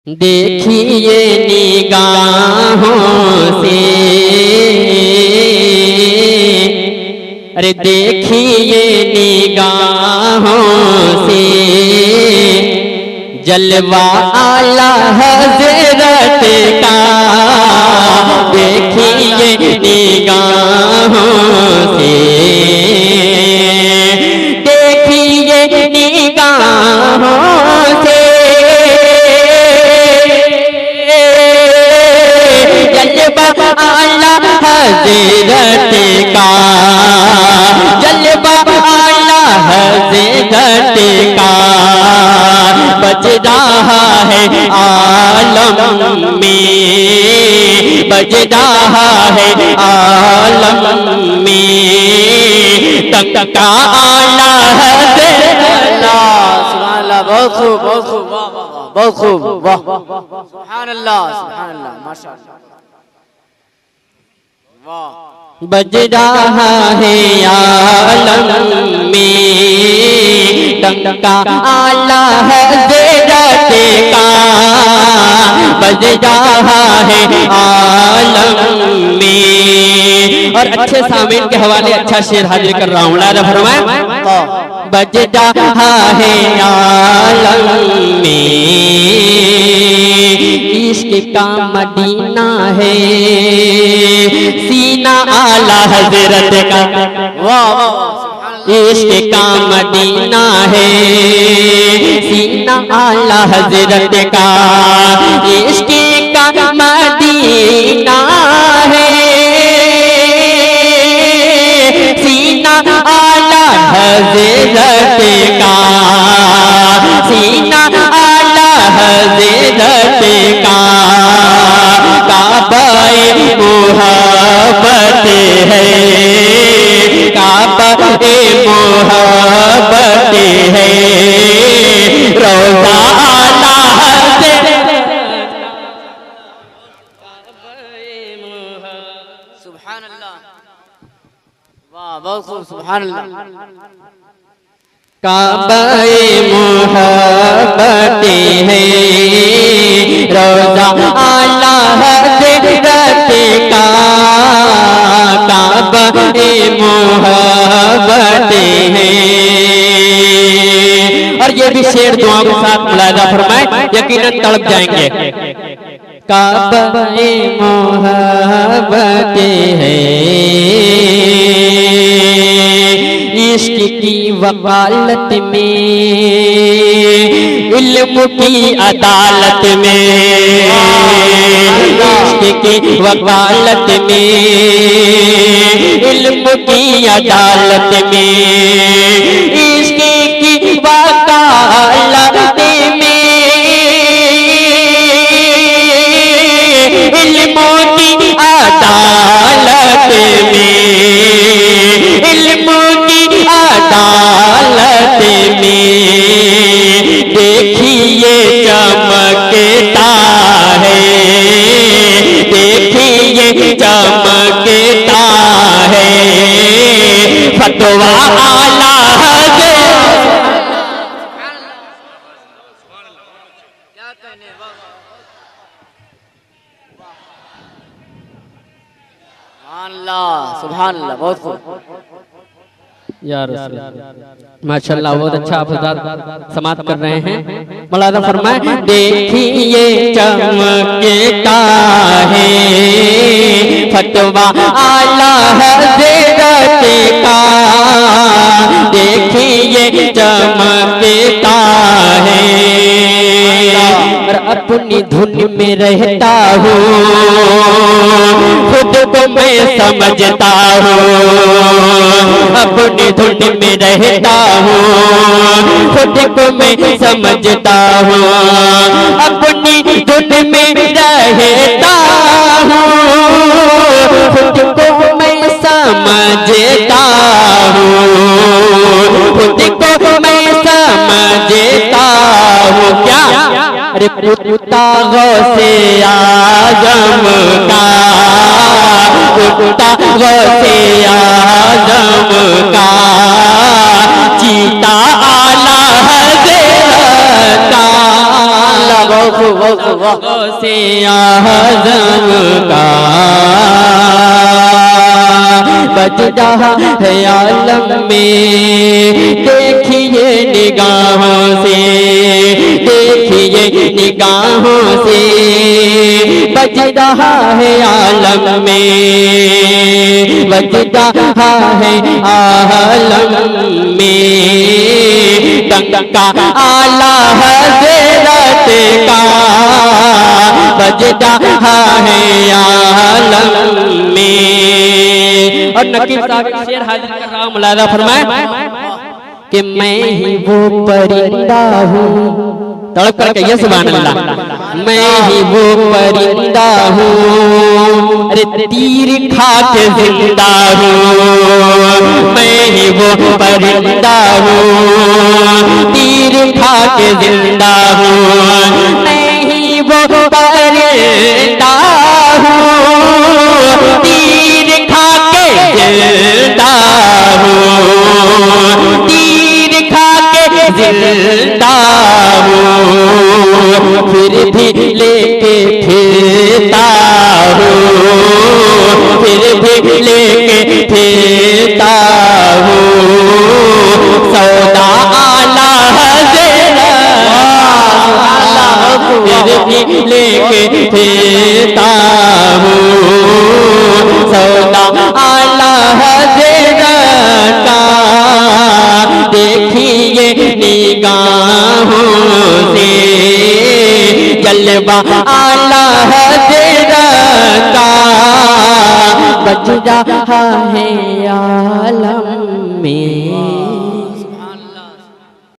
देखिए निगाहों से, अरे देखिए निगाहों से जलवा आला हज़रत का। देखिए निगाहों से, देखिए निगाहों से जलवा आला हज़रत का, जलवा आला हज़रत का बज रहा है आलम में, बज रहा है आलम में तक का आला हज़रत। सुभान अल्लाह, बहुत खूब, बहुत खूब, बहुत खूब, वाह, सुभान अल्लाह, सुभान अल्लाह, माशाअल्लाह, वाह। बज रहा है आलम में टंका आला हज़रत का, बज रहा है आलम में। और अच्छे सामीन के हवाले अच्छा शेर हाजिर कर रहा हूँ, लाजा फरमाए। बज रहा है आलम में इश्क का मदीना है, सीना आला हज़रत का, वाह वाह, इश्क का मदीना है, सीना आला हज़रत का, इश्क का मदीना है, सीना आला हज़रत का, सीना आला हज़रत का। काबाए मोहब्बत है, काबाए मोहब्बत है, रोज़ा आला हज़रत। सुभान अल्लाह, वाह, बहुत खूब, सुभान अल्लाह। काबाए मोहब्बत है, रोज़ा आला हज़रत का, काबाए मोहब्बत है। और ये भी शेर दुआ के साथ मुलाजा फरमाए, यकीनन तड़प जाएंगे। काबाए मोहब्बत है, इश्क की वकालत में, इल्म की अदालत में, इश्क की वकालत में, इल्म की अदालत में, इश्क की वकालत में, इल्म की अदालत में, इल्म अदालत में देखिए चमकता है, देखिए चमकता है फतवा आला सुभान अल्लाह, बहुत खूब यार। माशाअल्लाह, बहुत अच्छा आप समाप्त कर रहे हैं। मौलाना फरमाए, देखिए चमकता है फतवा आला हज़रत का, देखिए चमकता है। और अपनी धुन में रहता हूँ, खुद को मैं समझता हूँ, अपनी धुन में रहता हूँ, खुद को मैं समझता हूँ, अपनी धुन में रहता हूँ, खुद को मैं समझता हूँ, खुद को मैं समझता हूँ। क्या? अरे पुता गौसे आज़म का, पुता गौसे आज़म का, चीता आला हज़रत का। बहुत खूब बहुत खूब वाह से आज़म का बज रहा है आलम में, देखिए निगाहों से, देखिए निगाहों से बज रहा है आलम में, बज रहा है आलम में। डंका आला हज़रत का बज रहा है आलम में। और नकीब साहब एक शेर हाजिर कर रहा हूं, मुलाजा फरमाए कि मैं ही वो परिंदा हूँ, तड़प करके ये सुभान अल्लाह, मैं ही वो परिंदा हूँ, अरे तीर खा के जिंदा हूँ, मैं ही वो परिंदा हूँ, तीर खा के जिंदा हूँ, मैं ही वो परिंदा हूँ, तीर खा के जिंदा हूँ, तीर खा के जिंदा हूँ, फिर भी लेके फिरता हूँ, फिर भी लेके फिरता हूँ, सौदा आला हज़रत, फिर भी लेके फिरता हूँ, सौदा आला हज़रत का देखिए निगाहों से, जलवा आला हज़रत का बज रहा है आलम में।